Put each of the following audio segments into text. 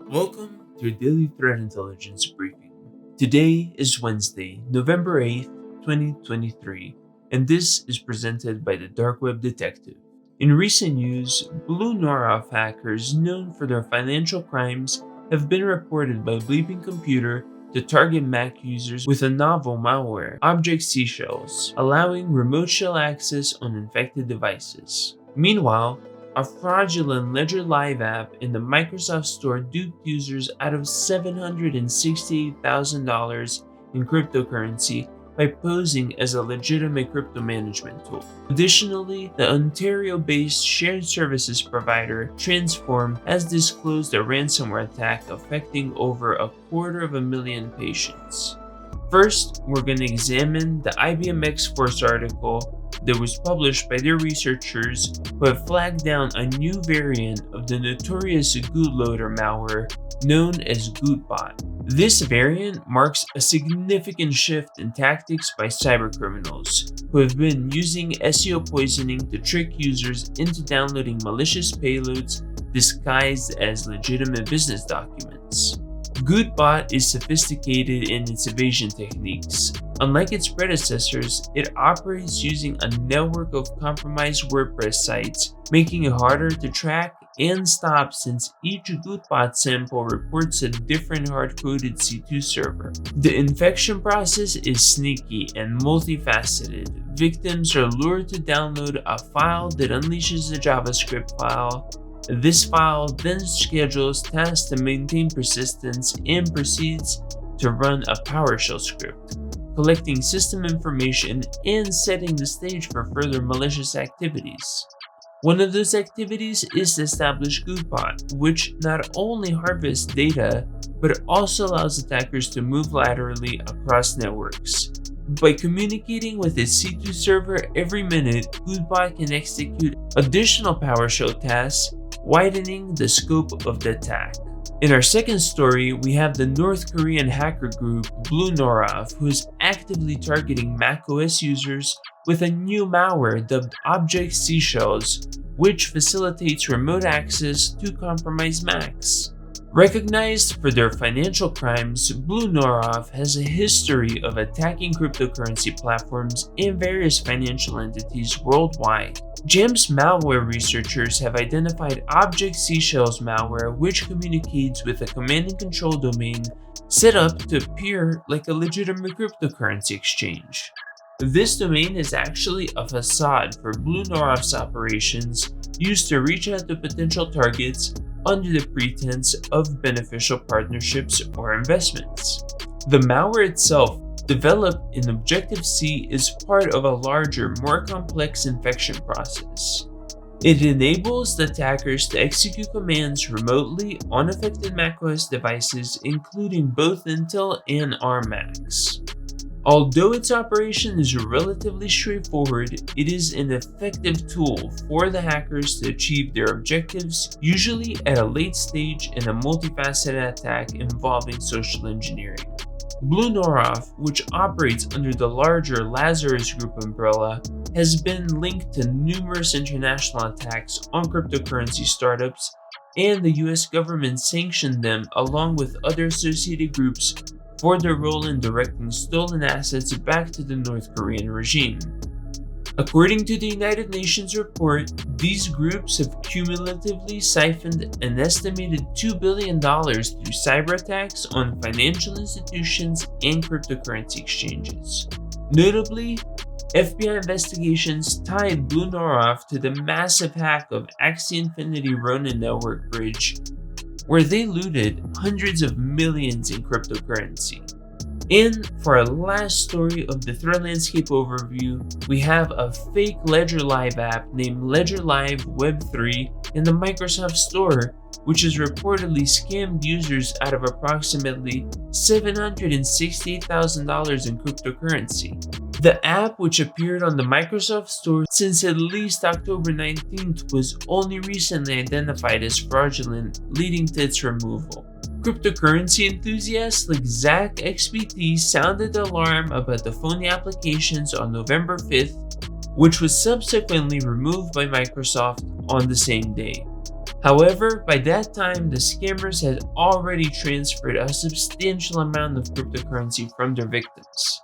Welcome to your Daily Threat Intelligence Briefing. Today is Wednesday, November 8th, 2023, and this is presented by the Dark Web Detective. In recent news, BlueNoroff Hackers, known for their financial crimes, have been reported by BleepingComputer to target Mac users with a novel malware, ObjCShellz, allowing remote shell access on infected devices. Meanwhile, a fraudulent Ledger Live app in the Microsoft Store duped users out of $768,000 in cryptocurrency by posing as a legitimate crypto management tool. Additionally, the Ontario-based shared services provider transForm has disclosed a ransomware attack affecting over 250,000 patients. First, we're going to examine the IBM X-Force article that was published by their researchers who have flagged down a new variant of the notorious bootloader malware known as Gootbot. This variant marks a significant shift in tactics by cybercriminals who have been using SEO poisoning to trick users into downloading malicious payloads disguised as legitimate business documents. Gootbot is sophisticated in its evasion techniques. Unlike its predecessors, it operates using a network of compromised WordPress sites, making it harder to track and stop since each Gootbot sample reports a different hard-coded C2 server. The infection process is sneaky and multifaceted. Victims are lured to download a file that unleashes a JavaScript file. This file then schedules tasks to maintain persistence and proceeds to run a PowerShell script, collecting system information and setting the stage for further malicious activities. One of those activities is to establish Gootbot, which not only harvests data, but also allows attackers to move laterally across networks. By communicating with its C2 server every minute, Gootbot can execute additional PowerShell tasks, widening the scope of the attack. In our second story, we have the North Korean hacker group BlueNoroff, who is actively targeting macOS users with a new malware dubbed ObjCShellz, which facilitates remote access to compromised Macs. Recognized for their financial crimes, BlueNoroff has a history of attacking cryptocurrency platforms and various financial entities worldwide. GEMS malware researchers have identified ObjCShellz malware, which communicates with a command and control domain set up to appear like a legitimate cryptocurrency exchange. This domain is actually a facade for BlueNoroff's operations used to reach out to potential targets under the pretense of beneficial partnerships or investments. The malware itself, developed in Objective-C, is part of a larger, more complex infection process. It enables the attackers to execute commands remotely on affected macOS devices, including both Intel and ARM Macs. Although its operation is relatively straightforward, it is an effective tool for the hackers to achieve their objectives, usually at a late stage in a multifaceted attack involving social engineering. BlueNoroff, which operates under the larger Lazarus Group umbrella, has been linked to numerous international attacks on cryptocurrency startups, and the US government sanctioned them along with other associated groups for their role in directing stolen assets back to the North Korean regime. According to the United Nations report, these groups have cumulatively siphoned an estimated $2 billion through cyber attacks on financial institutions and cryptocurrency exchanges. Notably, FBI investigations tied BlueNoroff to the massive hack of Axie Infinity Ronin Network Bridge, where they looted hundreds of millions in cryptocurrency. And for our last story of the threat landscape overview, we have a fake Ledger Live app named Ledger Live Web3 in the Microsoft Store, which has reportedly scammed users out of approximately $768,000 in cryptocurrency. The app, which appeared on the Microsoft Store since at least October 19th, was only recently identified as fraudulent, leading to its removal. Cryptocurrency enthusiasts like ZachXBT sounded the alarm about the phony applications on November 5th, which was subsequently removed by Microsoft on the same day. However, by that time, the scammers had already transferred a substantial amount of cryptocurrency from their victims.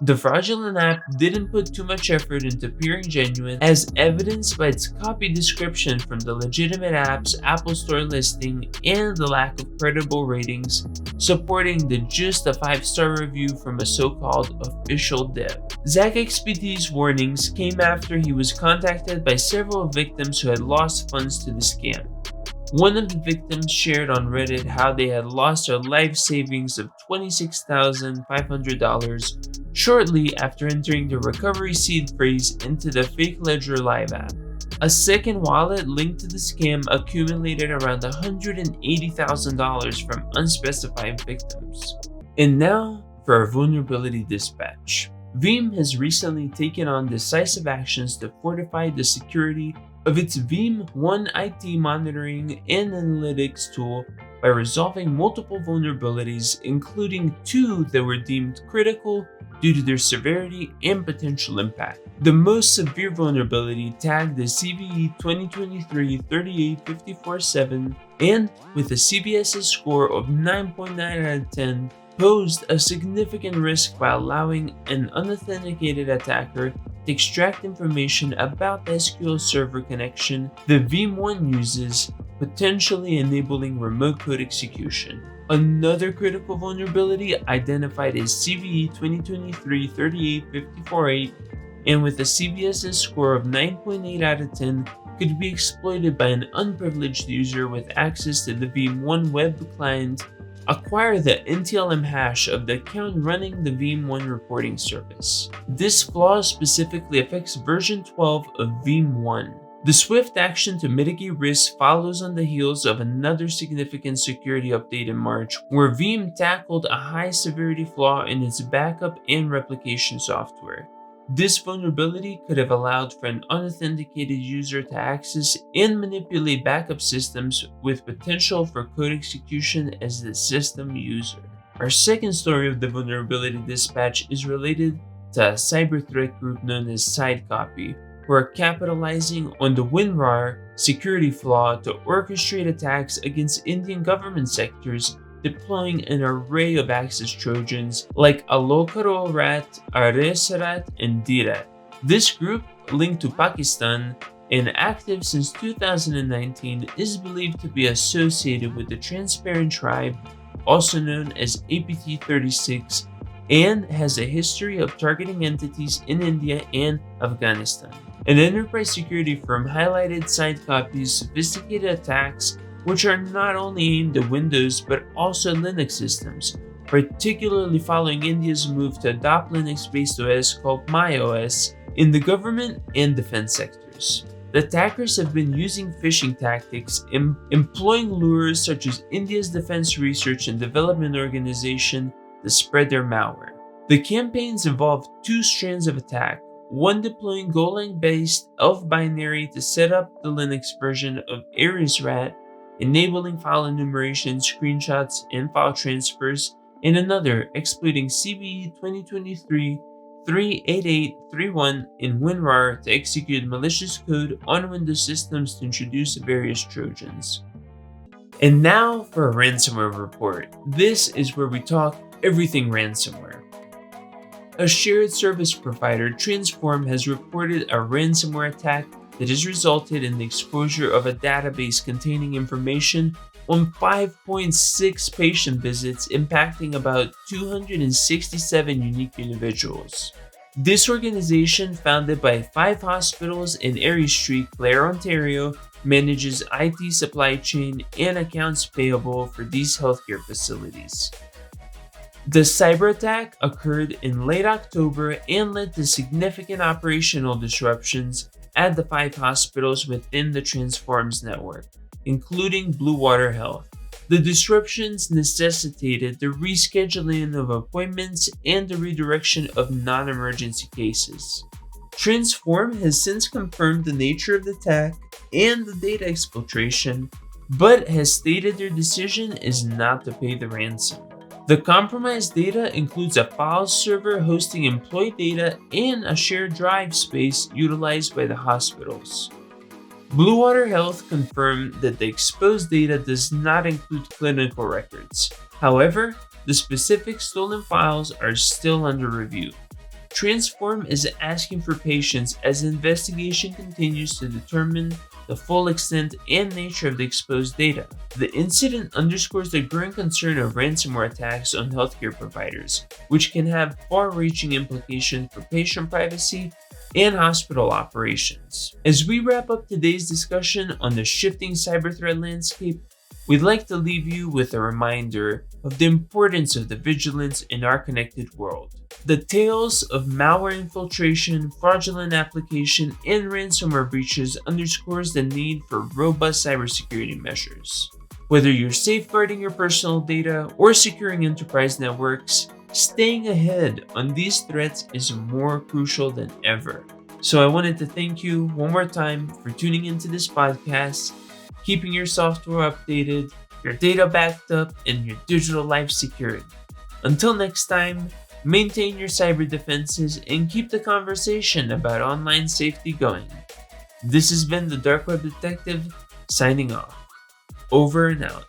The fraudulent app didn't put too much effort into appearing genuine, as evidenced by its copy description from the legitimate app's Apple Store listing and the lack of credible ratings, supporting the just a 5-star review from a so-called official dev. ZachXPT's warnings came after he was contacted by several victims who had lost funds to the scam. One of the victims shared on Reddit how they had lost their life savings of $26,500 shortly after entering the recovery seed phrase into the fake Ledger Live app. A second wallet linked to the scam accumulated around $180,000 from unspecified victims. And now for our vulnerability dispatch. Veeam has recently taken on decisive actions to fortify the security of its Veeam One IT monitoring and analytics tool by resolving multiple vulnerabilities, including 2 that were deemed critical due to their severity and potential impact. The most severe vulnerability, tagged as CVE 2023-38547 and with a CVSS score of 9.9 out of 10, posed a significant risk by allowing an unauthenticated attacker to extract information about the SQL Server connection the Veeam One uses, potentially enabling remote code execution. Another critical vulnerability, identified as CVE 2023-38548 and with a CVSS score of 9.8 out of 10, could be exploited by an unprivileged user with access to the Veeam One web client, acquire the NTLM hash of the account running the Veeam One reporting service. This flaw specifically affects version 12 of Veeam One. The swift action to mitigate risk follows on the heels of another significant security update in March, where Veeam tackled a high severity flaw in its backup and replication software. This vulnerability could have allowed for an unauthenticated user to access and manipulate backup systems with potential for code execution as the system user. Our second story of the vulnerability dispatch is related to a cyber threat group known as SideCopy, who are capitalizing on the WinRAR security flaw to orchestrate attacks against Indian government sectors, deploying an array of access Trojans like Alokarorat, Aresarat, and Dirat. This group, linked to Pakistan and active since 2019, is believed to be associated with the Transparent Tribe, also known as APT-36, and has a history of targeting entities in India and Afghanistan. An enterprise security firm highlighted SideCopy's sophisticated attacks, which are not only aimed at Windows but also Linux systems, particularly following India's move to adopt Linux-based OS called MyOS in the government and defense sectors. The attackers have been using phishing tactics, employing lures such as India's Defense Research and Development Organization to spread their malware. The campaigns involved 2 strands of attack, one deploying Golang-based ELF binary to set up the Linux version of AresRat, enabling file enumeration, screenshots, and file transfers, and another exploiting CVE 2023-38831 in WinRAR to execute malicious code on Windows systems to introduce various Trojans. And now for a ransomware report. This is where we talk everything ransomware. A shared service provider, transForm, has reported a ransomware attack that has resulted in the exposure of a database containing information on 5.6 patient visits, impacting about 267 unique individuals. This organization, founded by 5 hospitals in Erie Street, Clare, Ontario, manages IT supply chain and accounts payable for these healthcare facilities. The cyber attack occurred in late October and led to significant operational disruptions at the 5 hospitals within the transForm's network, including Blue Water Health. The disruptions necessitated the rescheduling of appointments and the redirection of non-emergency cases. transForm has since confirmed the nature of the attack and the data exfiltration, but has stated their decision is not to pay the ransom. The compromised data includes a file server hosting employee data and a shared drive space utilized by the hospitals. Bluewater Health confirmed that the exposed data does not include clinical records. However, the specific stolen files are still under review. Transform is asking for patience as the investigation continues to determine the full extent and nature of the exposed data. The incident underscores the growing concern of ransomware attacks on healthcare providers, which can have far-reaching implications for patient privacy and hospital operations. As we wrap up today's discussion on the shifting cyber threat landscape, we'd like to leave you with a reminder of the importance of the vigilance in our connected world. The tales of malware infiltration, fraudulent application, and ransomware breaches underscores the need for robust cybersecurity measures. Whether you're safeguarding your personal data or securing enterprise networks, staying ahead on these threats is more crucial than ever. So I wanted to thank you one more time for tuning into this podcast, keeping your software updated, your data backed up, and your digital life secured. Until next time, maintain your cyber defenses and keep the conversation about online safety going. This has been the Dark Web Detective, signing off. Over and out.